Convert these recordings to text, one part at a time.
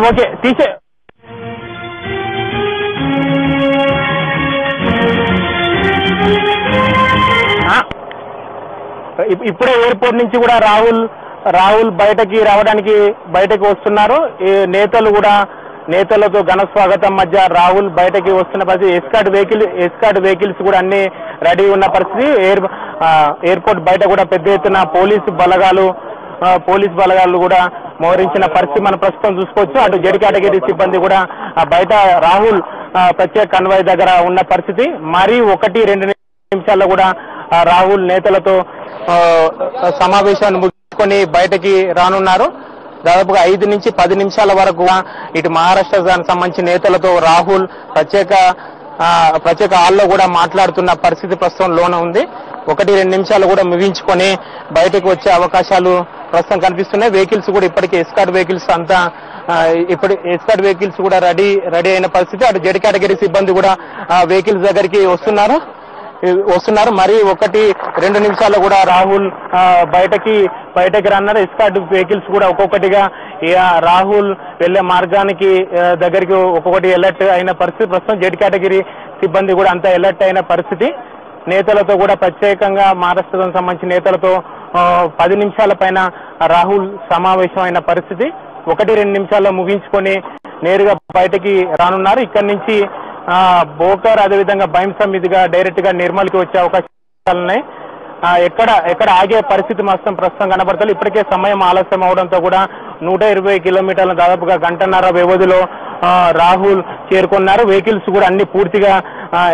Okay తీసే ఇప్పుడే airport నుంచి కూడా రాహుల్ బయటకి వస్తున్నారు. ఈ నేతలతో ఘన స్వాగతం మధ్య రాహుల్ బయటకి వస్తున్న పరిస్థితి. ఎస్కార్ట్ వెహికల్స్ కూడా అన్ని రెడీ ఉన్న పరిస్థితి. ఎయిర్పోర్ట్ బయట కూడా పెద్ద ఎత్తున పోలీస్ బలగాలు కూడా మోహరించిన పరిస్థితి మనం ప్రస్తుతం చూసుకోవచ్చు. అటు జెడ్ కేటగిరీ సిబ్బంది కూడా బయట రాహుల్ ప్రత్యేక కన్వాయ్ దగ్గర ఉన్న పరిస్థితి. మరీ 1-2 నిమిషాల్లో కూడా రాహుల్ నేతలతో సమావేశాన్ని ముగించుకొని బయటకి రానున్నారు. దాదాపుగా 5 నుంచి 10 నిమిషాల వరకు ఇటు మహారాష్ట్రానికి సంబంధించిన నేతలతో రాహుల్ ప్రత్యేక హాల్లో కూడా మాట్లాడుతున్న పరిస్థితి ప్రస్తుతం లోన ఉంది. 1-2 నిమిషాలు కూడా ముగించుకొని బయటకు వచ్చే అవకాశాలు ప్రస్తుతం కనిపిస్తున్నాయి. వెహికల్స్ కూడా ఇప్పటికే ఎస్కార్ట్ వెహికల్స్ కూడా రెడీ అయిన పరిస్థితి. అటు జెడ్ కేటగిరీ సిబ్బంది కూడా వెహికల్స్ దగ్గరికి వస్తున్నారు. మరి 1-2 నిమిషాల్లో కూడా రాహుల్ బయటకి రాన్నారు. ఎస్కార్ట్ వెహికల్స్ కూడా ఒక్కొక్కటిగా రాహుల్ వెళ్లే మార్గానికి దగ్గరికి ఒక్కొక్కటి అలర్ట్ అయిన పరిస్థితి. ప్రస్తుతం జెడ్ కేటగిరీ సిబ్బంది కూడా అంతా అలర్ట్ అయిన పరిస్థితి. నేతలతో కూడా ప్రత్యేకంగా మహారాష్ట్రకు సంబంధించిన నేతలతో 10 నిమిషాల పైన రాహుల్ సమావేశం అయిన పరిస్థితి. 1-2 నిమిషాల్లో ముగించుకొని నేరుగా బయటకి రానున్నారు. ఇక్కడి నుంచి బోకర్ అదేవిధంగా బైంసా మీదుగా డైరెక్ట్ గా నిర్మల్కి వచ్చే అవకాశాలున్నాయి. ఎక్కడ ఆగే పరిస్థితి ప్రస్తుతం కనబడతారు. ఇప్పటికే సమయం ఆలస్యం అవడంతో కూడా 120 కిలోమీటర్ల దాదాపుగా 1.5 వ్యవధిలో రాహుల్ చేరుకున్నారు. వెహికల్స్ కూడా అన్ని పూర్తిగా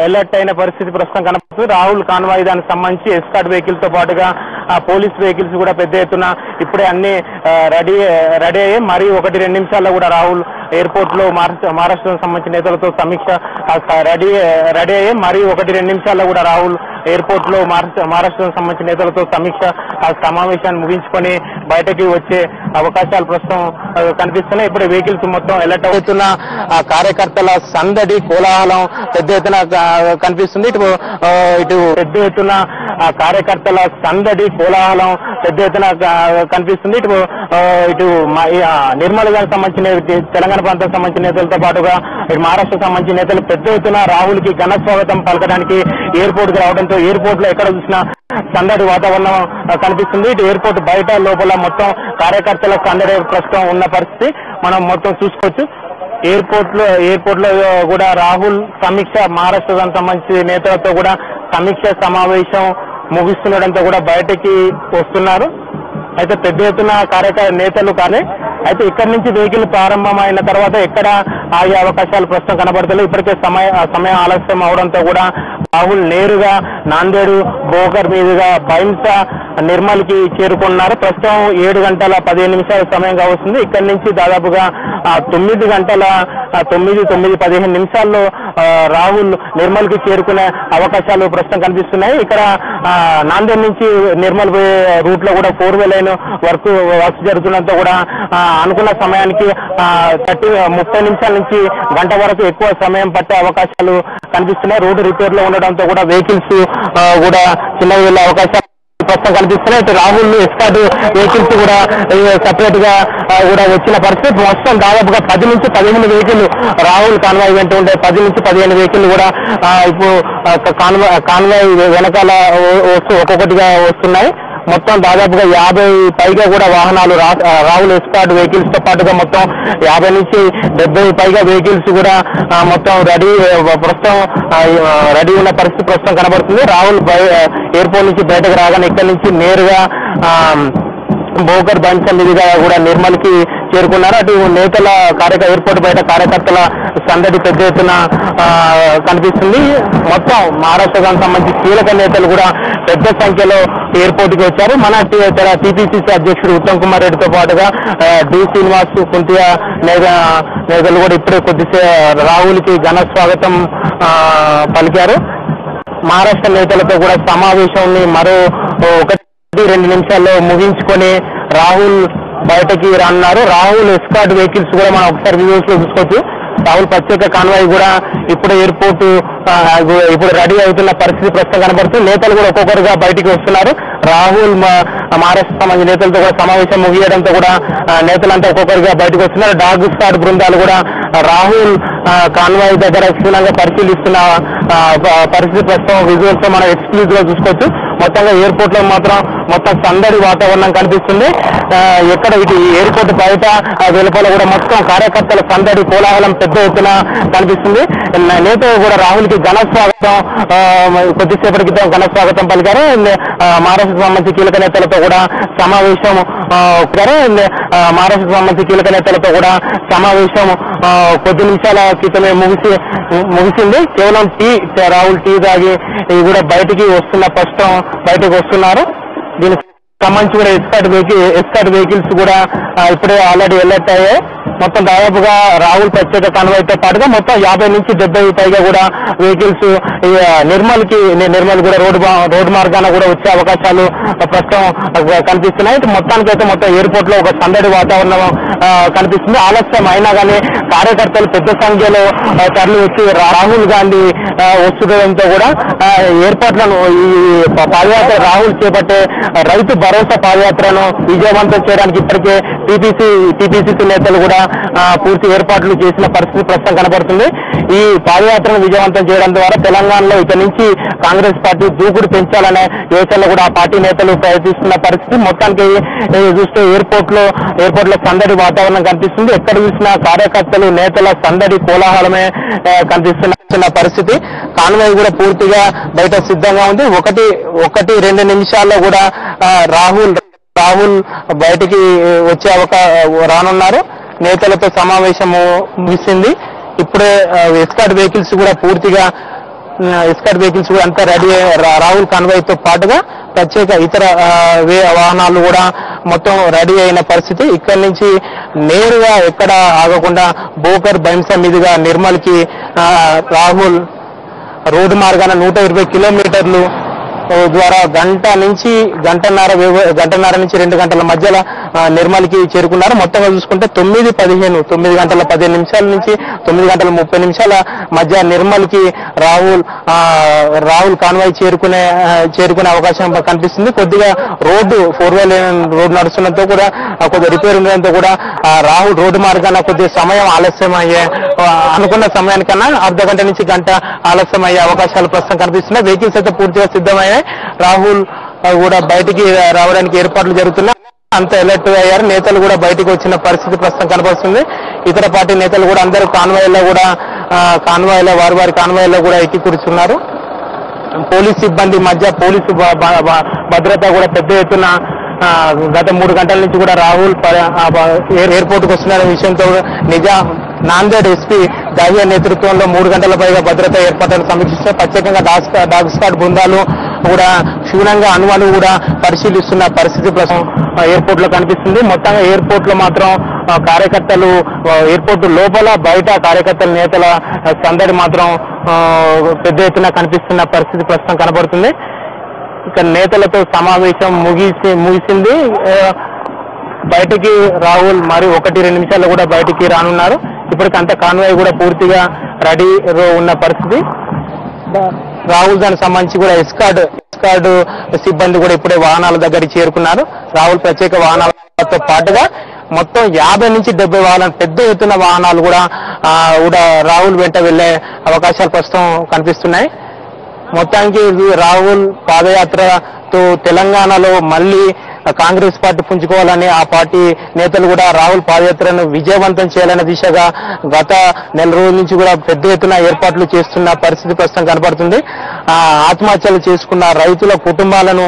అలర్ట్ అయిన పరిస్థితి ప్రస్తుతం కనబడుతుంది. రాహుల్ కాన్వాయ్ దానికి సంబంధించి ఎస్కార్ట్ వెహికల్ తో పాటుగా పోలీస్ వెహికల్స్ కూడా పెద్ద ఎత్తున ఇప్పుడే అన్ని రెడీ అయ్యాయి. మరి 1-2 నిమిషాల్లో కూడా రాహుల్ ఎయిర్పోర్ట్ లో మహారాష్ట్రకు సంబంధించిన నేతలతో సమీక్ష రెడీ అయ్యాయి. మరి 1-2 నిమిషాల్లో కూడా రాహుల్ ఎయిర్పోర్ట్ లో మహారాష్ట్రకు సంబంధించిన నేతలతో సమీక్ష సమావేశాన్ని ముగించుకొని బయటకి వచ్చే అవకాశాలు ప్రస్తుతం కనిపిస్తున్నాయి. ఇప్పుడు వెహికల్స్ మొత్తం అలర్ట్ అవుతున్న కార్యకర్తల సందడి కోలాహలం పెద్ద ఎత్తున కనిపిస్తుంది. ఇటు పెద్ద ఎత్తున కార్యకర్తల సందడి కోలాహలం పెద్ద ఎత్తున కనిపిస్తుంది. ఇటు నిర్మల్ గారికి సంబంధించిన తెలంగాణ ప్రాంతానికి సంబంధించిన నేతలతో పాటుగా ఇటు మహారాష్ట్రకు సంబంధించిన నేతలు పెద్ద ఎత్తున రాహుల్ కి ఘన స్వాగతం పలకడానికి ఎయిర్పోర్ట్ కి రావడంతో ఎయిర్పోర్ట్ లో ఎక్కడ చూసినా సందడి వాతావరణం కనిపిస్తుంది. ఇటు ఎయిర్పోర్ట్ బయట లోపల మొత్తం కార్యకర్తల సందడి ప్రస్తుతం ఉన్న పరిస్థితి మనం మొత్తం చూసుకోవచ్చు. ఎయిర్పోర్ట్ లో కూడా రాహుల్ సమీక్ష మహారాష్ట్రకు సంబంధించిన నేతలతో కూడా సమీక్ష సమావేశం ముగిస్తుండడంతో కూడా బయటకి వస్తున్నారు. అయితే పెద్ద ఎత్తున నేతలు కానీ అయితే ఇక్కడి నుంచి వెహికల్ ప్రారంభమైన తర్వాత ఎక్కడ ఆగే అవకాశాలు ప్రస్తుతం కనబడతలేదు. ఇప్పటికే సమయం ఆలస్యం అవడంతో కూడా రాహుల్ నేరుగా నాందేడు బోకర్ మీదుగా బైంసా నిర్మల్ కి చేరుకున్నారు. ప్రస్తుతం 7:15 సమయంగా వస్తుంది. ఇక్కడి నుంచి దాదాపుగా 9:15 నిమిషాల్లో రాహుల్ నిర్మల్ కి చేరుకునే అవకాశాలు ప్రస్తుతం కనిపిస్తున్నాయి. ఇక్కడ నాందేడ్ నుంచి నిర్మల్ రూట్ లో కూడా 4-వే లైన్ వర్క్ జరుగుతుండడంతో కూడా అనుకున్న సమయానికి 30 నిమిషాల నుంచి గంట వరకు ఎక్కువ సమయం పట్టే అవకాశాలు కనిపిస్తున్నాయి. రోడ్డు రిపేర్ లో ఉండడంతో కూడా వెహికల్స్ కూడా చిన్నగా వెళ్లే అవకాశాలు ప్రస్తుతం కనిపిస్తున్నాయి. రాహుల్ ఎస్కార్ట్ వెహికల్స్ కూడా సెపరేట్ గా కూడా వచ్చిన పరిస్థితి. మొత్తం దాదాపుగా 10 నుంచి 15 వెహికల్ రాహుల్ కాన్వాయ్ వెంట ఉండే 10 నుంచి 15 వెహికల్ కూడా ఇప్పుడు కాన్వాయ్ వెనకాల ఒక్కొక్కటిగా వస్తున్నాయి. మొత్తం దాదాపుగా 50 పైగా కూడా వాహనాలు రాహుల్ ఎస్కార్ట్ వెహికల్స్ తో పాటుగా మొత్తం 50 నుంచి 70 పైగా వెహికల్స్ కూడా మొత్తం ప్రస్తుతం రెడీ ఉన్న పరిస్థితి ప్రస్తుతం కనబడుతుంది. రాహుల్ ఎయిర్పోర్ట్ నుంచి బయటకు రాగానే ఇక్కడి నుంచి నేరుగా బోకర్ బైంసా మీదుగా కూడా నిర్మల్ కి చేరుకున్నారు. అటు నేతల ఎయిర్పోర్ట్ బయట కార్యకర్తల సందడి పెద్ద ఎత్తున కనిపిస్తుంది. మొత్తం మహారాష్ట్రకు సంబంధించి కీలక నేతలు కూడా పెద్ద సంఖ్యలో ఎయిర్పోర్ట్ కి వచ్చారు. మన టీపీసీసీ అధ్యక్షుడు ఉత్తమ్ కుమార్ రెడ్డితో పాటుగా డి శ్రీనివాస్ కుంతియా నేతలు కూడా ఇప్పుడే కొద్దిసేపు రాహుల్ కి ఘన స్వాగతం పలికారు. మహారాష్ట్ర నేతలతో కూడా సమావేశాన్ని మరో 1-2 నిమిషాల్లో ముగించుకొని రాహుల్ బయటకి రానున్నారు. రాహుల్ ఎస్కార్ట్ వెహికల్స్ కూడా మనం ఒకసారి వ్యూస్ లో చూసుకోవచ్చు. రాహుల్ ప్రత్యేక కాన్వాయ్ కూడా ఇప్పుడు ఎయిర్పోర్ట్ ఇప్పుడు రెడీ అవుతున్న పరిస్థితి ప్రస్తుతం కనబడుతుంది. నేతలు కూడా ఒక్కొక్కరుగా బయటికి వస్తున్నారు. రాహుల్ మహారాష్ట్ర సంబంధించిన నేతలతో కూడా సమావేశం ముగియడంతో కూడా నేతలంతా ఒక్కొక్కరిగా బయటకు వస్తున్నారు. డాగ్ స్క్వాడ్ బృందాలు కూడా రాహుల్ కాన్వాయ్ దగ్గర క్షుణ్ణంగా పరిశీలిస్తున్న పరిస్థితి ప్రస్తుతం విజువల్స్ మనం ఎక్స్క్లూజివ్ గా చూసుకోవచ్చు. మొత్తంగా ఎయిర్పోర్ట్ లో మాత్రం మొత్తం సందడి వాతావరణం కనిపిస్తుంది. ఎక్కడ ఇటు ఎయిర్పోర్ట్ బయట వెలుపల కూడా మొత్తం కార్యకర్తల సందడి కోలాహలం పెద్ద ఎత్తున కనిపిస్తుంది. నేతలు కూడా రాహుల్ కి ఘన స్వాగతం కొద్దిసేపటి క్రితం ఘన స్వాగతం పలికారు. మహారాష్ట్రకు సంబంధించి కీలక నేతలతో కూడా సమావేశం మహారాష్ట్రకు సంబంధించి కీలక నేతలతో కూడా సమావేశం కొద్ది నిమిషాల క్రితమే ముగిసింది. కేవలం రాహుల్ టీ తాగి కూడా బయటికి వస్తున్న ప్రస్తుతం బయటకు వస్తున్నారు. దీనికి సంబంధించి కూడా ఎస్కార్ట్ వెహికల్స్ కూడా ఇప్పుడే ఆల్రెడీ అలర్ట్ అయ్యాయి. మొత్తం దాదాపుగా రాహుల్ ప్రత్యేక కాన్వాయ్తో పాటుగా మొత్తం 50 నుంచి 70 పైగా కూడా వెహికల్స్ నిర్మల్ కూడా రోడ్డు మార్గాన కూడా వచ్చే అవకాశాలు ప్రస్తుతం కనిపిస్తున్నాయి. మొత్తానికైతే మొత్తం ఎయిర్పోర్ట్ లో ఒక సందడి వాతావరణం కనిపిస్తుంది. ఆలస్యం అయినా కానీ కార్యకర్తలు పెద్ద సంఖ్యలో తరలి వచ్చి రాహుల్ గాంధీ వస్తుండడంతో కూడా ఎయిర్పోర్ట్లను ఈ పాదయాత్ర రాహుల్ చేపట్టే రైతు భరోసా పాదయాత్రను విజయవంతం చేయడానికి ఇప్పటికే టీపీసీసీ నేతలు కూడా పూర్తి ఏర్పాట్లు చేసిన పరిస్థితి ప్రస్తుతం కనబడుతుంది. ఈ పాదయాత్రను విజయవంతం చేయడం ద్వారా తెలంగాణలో ఇక నుంచి కాంగ్రెస్ పార్టీ దూకుడు పెంచాలనే యోచనలో కూడా ఆ పార్టీ నేతలు ప్రయత్నిస్తున్న పరిస్థితి. మొత్తానికి చూస్తే ఎయిర్పోర్ట్ లో సందడి వాతావరణం కనిపిస్తుంది. ఎక్కడ చూసినా కార్యకర్తలు నేతల సందడి కోలాహలమే కనిపిస్తున్న పరిస్థితి. కాన్వాయ్ కూడా పూర్తిగా బయట సిద్ధంగా ఉంది. 1-2 నిమిషాల్లో కూడా రాహుల్ బయటికి వచ్చే రానున్నారు. నేతలతో సమావేశము ముగిసింది. ఇప్పుడే ఎస్కార్ట్ వెహికల్స్ కూడా అంతా రెడీ రాహుల్ కాన్వాయ్ తో పాటుగా ప్రత్యేక ఇతర వాహనాలు కూడా మొత్తం రెడీ అయిన పరిస్థితి. ఇక్కడి నుంచి నేరుగా ఎక్కడ ఆగకుండా బోకర్ బైంసా మీదుగా నిర్మల్ కి రాహుల్ రోడ్డు మార్గాన 120 కిలోమీటర్లు ద్వారా గంటన్నర నుంచి 2 గంటల మధ్యలో నిర్మల్ కి చేరుకున్నారు. మొత్తంగా చూసుకుంటే 9 గంటల 15 నిమిషాల నుంచి 9 గంటల 30 నిమిషాల మధ్య నిర్మల్ కి రాహుల్ కాన్వాయ్ చేరుకునే అవకాశం కనిపిస్తుంది. కొద్దిగా ఫోర్ వే లేన్ రోడ్డు నడుస్తుండటంతో కూడా కొద్దిగా రిపేర్ ఉండడంతో కూడా రాహుల్ రోడ్డు మార్గాన కొద్దిగా సమయం ఆలస్యం అనుకున్న సమయానికన్నా అర్ధ గంట నుంచి గంట ఆలస్యం అయ్యే అవకాశాలు ప్రస్తుతం కనిపిస్తున్నాయి. వెహికల్స్ అయితే పూర్తిగా సిద్ధమయ్యాయి. రాహుల్ కూడా బయటికి రావడానికి ఏర్పాట్లు జరుగుతున్నాయి. అంత అలర్ట్ అయ్యారు. నేతలు కూడా బయటకు వచ్చిన పరిస్థితి ప్రస్తుతం కనబడుతుంది. ఇతర పార్టీ నేతలు కూడా అందరూ కాన్వాయ్లో వారి కాన్వాయ్లో కూడా ఎక్కి కూర్చున్నారు. పోలీస్ సిబ్బంది మధ్య పోలీసు భద్రత కూడా పెద్ద ఎత్తున గత 3 గంటల నుంచి కూడా రాహుల్ ఎయిర్పోర్ట్ కు వస్తున్న విషయంతో నాందేడ్ ఎస్పీ దాహియా నేతృత్వంలో 3 గంటల పైగా భద్రతా ఏర్పాట్లను సమీక్షిస్తే ప్రత్యేకంగా డాగ్ స్క్వాడ్ బృందాలు కూడా క్షుణ్ణంగా అణువులు కూడా పరిశీలిస్తున్న పరిస్థితి ప్రస్తుతం ఎయిర్పోర్ట్ లో కనిపిస్తుంది. మొత్తంగా ఎయిర్పోర్ట్ లో మాత్రం కార్యకర్తలు ఎయిర్పోర్ట్ లోపల బయట కార్యకర్తల నేతల సందడి మాత్రం పెద్ద ఎత్తున కనిపిస్తున్న పరిస్థితి ప్రస్తుతం కనబడుతుంది. ఇక నేతలతో సమావేశం ముగిసింది. బయటికి రాహుల్ మరి 1-2 నిమిషాల్లో కూడా బయటికి రానున్నారు. ఇప్పటికంత కాన్వాయ్ కూడా పూర్తిగా రెడీలో ఉన్న పరిస్థితి. రాహుల్ దానికి సంబంధించి కూడా ఎస్కార్ట్ సిబ్బంది కూడా ఇప్పుడే వాహనాల దగ్గరికి చేరుకున్నారు. రాహుల్ ప్రత్యేక వాహనాలతో పాటుగా మొత్తం 50 నుంచి 70 వాహనాలు పెద్ద ఎత్తున వాహనాలు కూడా రాహుల్ వెంట వెళ్లే అవకాశాలు ప్రస్తుతం కనిపిస్తున్నాయి. మొత్తానికి రాహుల్ పాదయాత్రతో తెలంగాణలో మళ్ళీ కాంగ్రెస్ పార్టీ పుంజుకోవాలని ఆ పార్టీ నేతలు కూడా రాహుల్ పాదయాత్రను విజయవంతం చేయాలనే దిశగా గత నెల రోజుల నుంచి కూడా పెద్ద ఎత్తున ఏర్పాట్లు చేస్తున్న పరిస్థితి ప్రస్తుతం కనబడుతుంది. ఆత్మహత్యలు చేసుకున్న రైతుల కుటుంబాలను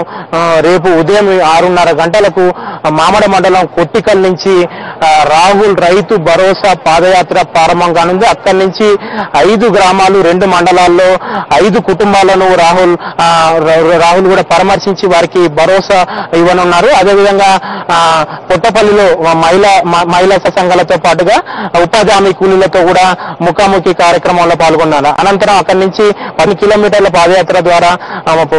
రేపు ఉదయం 6:30 గంటలకు మామడ మండలం కొట్టికల్ నుంచి రాహుల్ రైతు భరోసా పాదయాత్ర ప్రారంభం కానుంది. అక్కడి నుంచి 5 గ్రామాలు 2 మండలాల్లో 5 కుటుంబాలను రాహుల్ కూడా పరామర్శించి వారికి భరోసా ఇవ్వనున్నారు. అదేవిధంగా పుట్టపల్లిలో మహిళా సంఘాలతో పాటుగా ఉపాధి హామీ కూలీలతో కూడా ముఖాముఖి కార్యక్రమంలో పాల్గొన్నారు. అనంతరం అక్కడి నుంచి 10 కిలోమీటర్ల పాదయాత్ర ద్వారా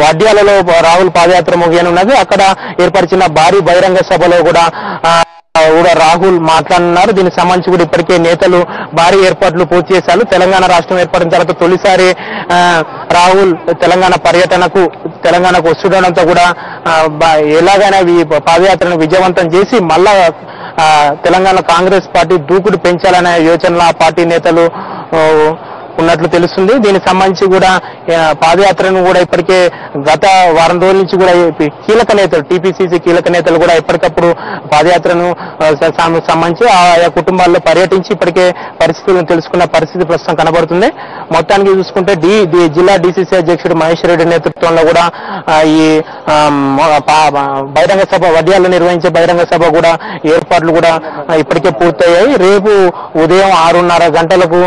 వడ్డ్యాలలో రాహుల్ పాదయాత్ర ముగియనున్నది. అక్కడ ఏర్పరిచిన భారీ బహిరంగ సభలో కూడా కూడా రాహుల్ మాట్లాడుతున్నారు. దీనికి సంబంధించి కూడా ఇప్పటికే నేతలు భారీ ఏర్పాట్లు పూర్తి చేశారు. తెలంగాణ రాష్ట్రం ఏర్పడిన తర్వాత తొలిసారి రాహుల్ తెలంగాణకు వస్తుండడంతో కూడా ఎలాగైనా ఈ పాదయాత్రను విజయవంతం చేసి మళ్ళా తెలంగాణ కాంగ్రెస్ పార్టీ దూకుడు పెంచాలనే యోచనలో ఆ పార్టీ నేతలు ఉన్నట్లు తెలుస్తుంది. దీనికి సంబంధించి కూడా పాదయాత్రను కూడా ఇప్పటికే గత వారం రోజుల నుంచి కూడా కీలక నేతలు టీపీసీసీ కీలక నేతలు కూడా ఎప్పటికప్పుడు పాదయాత్రను సంబంధించి ఆయా కుటుంబాల్లో పర్యటించి ఇప్పటికే పరిస్థితులను తెలుసుకున్న పరిస్థితి ప్రస్తుతం కనబడుతుంది. మొత్తానికి చూసుకుంటే జిల్లా డీసీసీ అధ్యక్షుడు మహేష్ రెడ్డి నేతృత్వంలో కూడా ఈ బహిరంగ సభ వడ్యాల్లో నిర్వహించే బహిరంగ సభ కూడా ఏర్పాట్లు కూడా ఇప్పటికే పూర్తయ్యాయి. రేపు ఉదయం 6:30 గంటలకు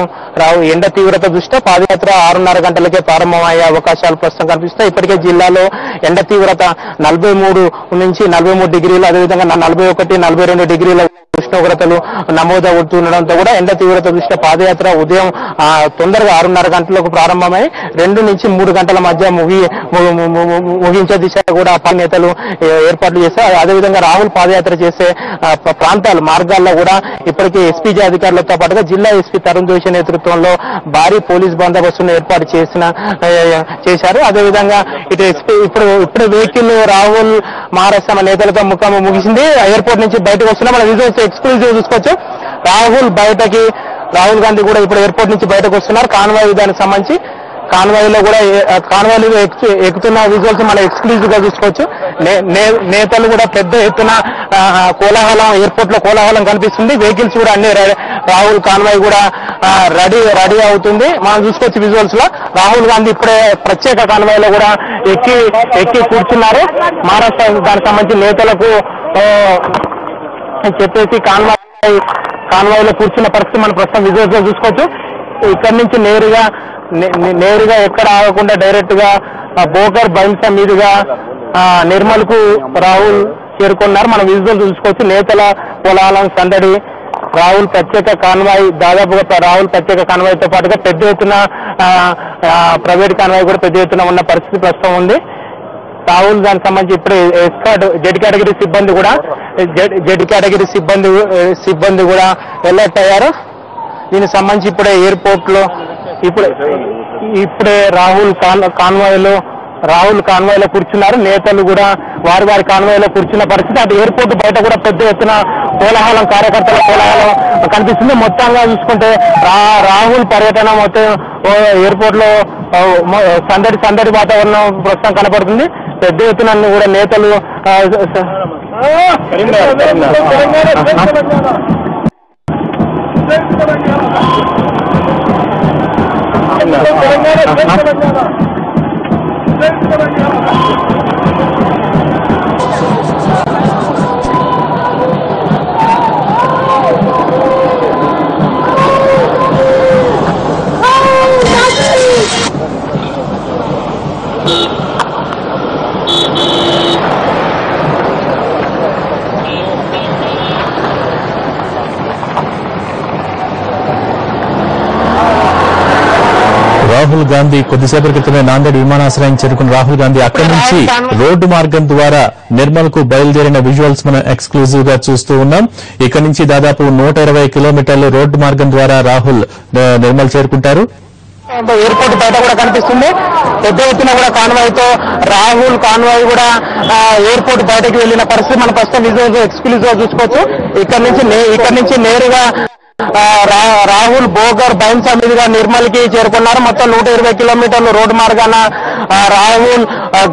ఎండ తీవ్రత దృష్ట్యా పాదయాత్ర 6:30 గంటలకే ప్రారంభమయ్యే అవకాశాలు ప్రస్తుతం కనిపిస్తాయి. ఇప్పటికే జిల్లాలో ఎండ తీవ్రత 43 నుంచి 43 డిగ్రీలు, అదేవిధంగా 41, 42 డిగ్రీల ఉష్ణోగ్రతలు నమోదవుతుండడంతో కూడా ఎండ తీవ్రత దృష్ట్యా పాదయాత్ర ఉదయం తొందరగా 6:30 గంటలకు ప్రారంభమై 2 నుంచి 3 గంటల మధ్య ముగించే దిశగా కూడా నేతలు ఏర్పాట్లు చేశారు. అదేవిధంగా రాహుల్ పాదయాత్ర చేసే మార్గాల్లో కూడా ఇప్పటికే ఎస్పీజీ అధికారులతో పాటుగా జిల్లా ఎస్పీ తరుణ్ జోషి నేతృత్వంలో భారీ పోలీస్ బందోబస్తును ఏర్పాటు చేశారు. అదేవిధంగా ఇటు ఎస్పీ ఇప్పుడు వెహికల్ రాహుల్ మహారాష్ట్ర నేతలతో ముగిసింది. ఎయిర్పోర్ట్ నుంచి బయటకు వస్తున్నా మన విజువల్స్ ఎక్స్క్లూజివ్ చూసుకోవచ్చు. రాహుల్ గాంధీ కూడా ఇప్పుడు ఎయిర్పోర్ట్ నుంచి బయటకు వస్తున్నారు. కాన్వాయ్ దానికి సంబంధించి కాన్వాయ్లో ఎక్కుతున్న విజువల్స్ మనం ఎక్స్క్లూజివ్ గా చూసుకోవచ్చు. నేతలు కూడా పెద్ద ఎత్తున కోలాహలం, ఎయిర్పోర్ట్ లో కోలాహలం కనిపిస్తుంది. వెహికల్స్ కూడా అన్ని రాహుల్ కాన్వాయ్ కూడా రెడీ అవుతుంది. మనం చూసుకోవచ్చు విజువల్స్ లో. రాహుల్ గాంధీ ఇప్పుడే ప్రత్యేక కాన్వాయ్ లో కూడా ఎక్కి కూర్చున్నారు. మహారాష్ట్ర దానికి సంబంధించి నేతలకు చెప్పేసి కాన్వాయ్ లో కూర్చున్న పరిస్థితి మనం ప్రస్తుతం విజువల్స్ లో చూసుకోవచ్చు. ఇక్కడి నుంచి నేరుగా ఎక్కడ ఆగకుండా డైరెక్ట్ గా బోకర్ బైన్సా మీదుగా నిర్మల్ కు రాహుల్ చేరుకున్నారు. మనం విజువల్ చూసుకోవచ్చు. నేతల కోలాహలం సందడి, రాహుల్ ప్రత్యేక కాన్వాయ్, దాదాపుగా రాహుల్ ప్రత్యేక కాన్వాయ్ తో పాటుగా పెద్ద ఎత్తున ప్రైవేట్ కాన్వాయ్ కూడా పెద్ద ఎత్తున ఉన్న పరిస్థితి ప్రస్తుతం ఉంది. రాహుల్ దానికి సంబంధించి ఇప్పుడే ఎస్కార్ట్ జెడ్ కేటగిరీ సిబ్బంది కూడా ఎలర్ట్ అయ్యారు. దీనికి సంబంధించి ఇప్పుడే ఎయిర్పోర్ట్ లో ఇప్పుడే రాహుల్ కాన్వాయ్ లో కూర్చున్నారు. నేతలు కూడా వారి కాన్వాయ్ లో కూర్చున్న పరిస్థితి. అటు ఎయిర్పోర్ట్ బయట కూడా పెద్ద ఎత్తున కోలాహలం, కార్యకర్తల కోలాహలం కనిపిస్తుంది. మొత్తంగా చూసుకుంటే రాహుల్ పర్యటన మొత్తం ఎయిర్పోర్ట్ లో సందడి వాతావరణం ప్రస్తుతం కనపడుతుంది. పెద్ద ఎత్తున కూడా నేతలు రాహుల్ గాంధీ కొద్దిసేపటి క్రితమే నాందేడ్ విమానాశ్రయం చేరుకున్న రాహుల్ గాంధీ అక్కడి నుంచి రోడ్డు మార్గం ద్వారా నిర్మల్ కు బయలుదేరిన విజువల్స్ మనం ఎక్స్క్లూజివ్ గా చూస్తూ ఉన్నాం. ఇక్కడి నుంచి దాదాపు 120 కిలోమీటర్లు రోడ్డు మార్గం ద్వారా రాహుల్ నిర్మల్ చేరుకుంటారు. ఎయిర్పోర్ట్ బయట కూడా కనిపిస్తుంది. పెద్ద ఎత్తున కూడా రాహుల్ కాన్వాయ్ కూడా ఎయిర్పోర్ట్ బయటకు వెళ్లిన పరిస్థితి మన ప్రస్తుతం విజువల్స్ ఎక్స్క్లూజివ్ గా చూసుకోవచ్చు. ఇక్కడ నుంచి నేరుగా రాహుల్ బోగర్ బైన్సా మీదుగా నిర్మల్ కి చేరుకున్నారు. మొత్తం 120 కిలోమీటర్లు రోడ్డు మార్గాన రాహుల్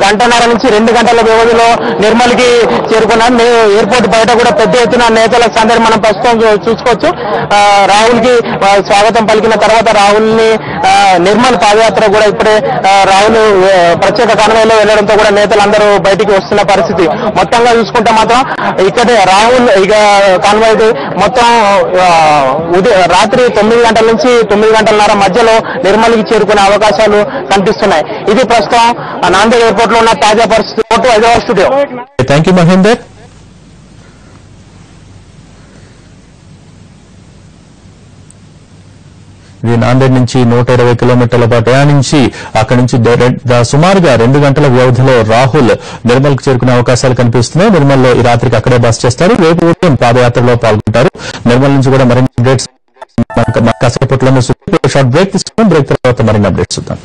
గంటన్నర నుంచి 2 గంటల వ్యవధిలో నిర్మల్ కి చేరుకున్నారు. ఎయిర్పోర్ట్ బయట కూడా పెద్ద ఎత్తున నేతల సందడి మనం ప్రస్తుతం చూసుకోవచ్చు. రాహుల్ కి స్వాగతం పలికిన తర్వాత రాహుల్ ని నిర్మల్ పాదయాత్ర కూడా ఇప్పుడే రాహుల్ ప్రత్యేక కాన్వాయ్ లో వెళ్లడంతో కూడా నేతలందరూ బయటికి వస్తున్న పరిస్థితి. మొత్తంగా చూసుకుంటే మాత్రం ఇక్కడే రాహుల్ కాన్వాయ్ మొత్తం రాత్రి 9 గంటల నుంచి 9 గంటలన్నర మధ్యలో నిర్మల్ కి చేరుకునే అవకాశాలు కనిపిస్తున్నాయి. ఇది ప్రస్తుతం నాందేడ్ ఎయిర్పోర్ట్ లో ఉన్న తాజా పరిస్థితి. Hyderabad studio. Thank you Mahender. ఇది నాందేడ్ నుంచి 120 కిలోమీటర్ల పాటు ప్రయాణించి అక్కడి నుంచి సుమారుగా 2 గంటల వ్యవధిలో రాహుల్ నిర్మల్కు చేరుకునే అవకాశాలు కనిపిస్తున్నాయి. నిర్మల్లో ఈ రాత్రికి అక్కడే బస చేస్తారు. రేపు ఉదయం పాదయాత్రలో పాల్గొంటారు. నిర్మల్ నుంచి కూడా మరిన్ని అప్డేట్స్ కాసేపట్లోనే షార్ట్ బ్రేక్ తీసుకున్నాం. బ్రేక్ తర్వాత మరిన్ని అప్డేట్స్ చూద్దాం.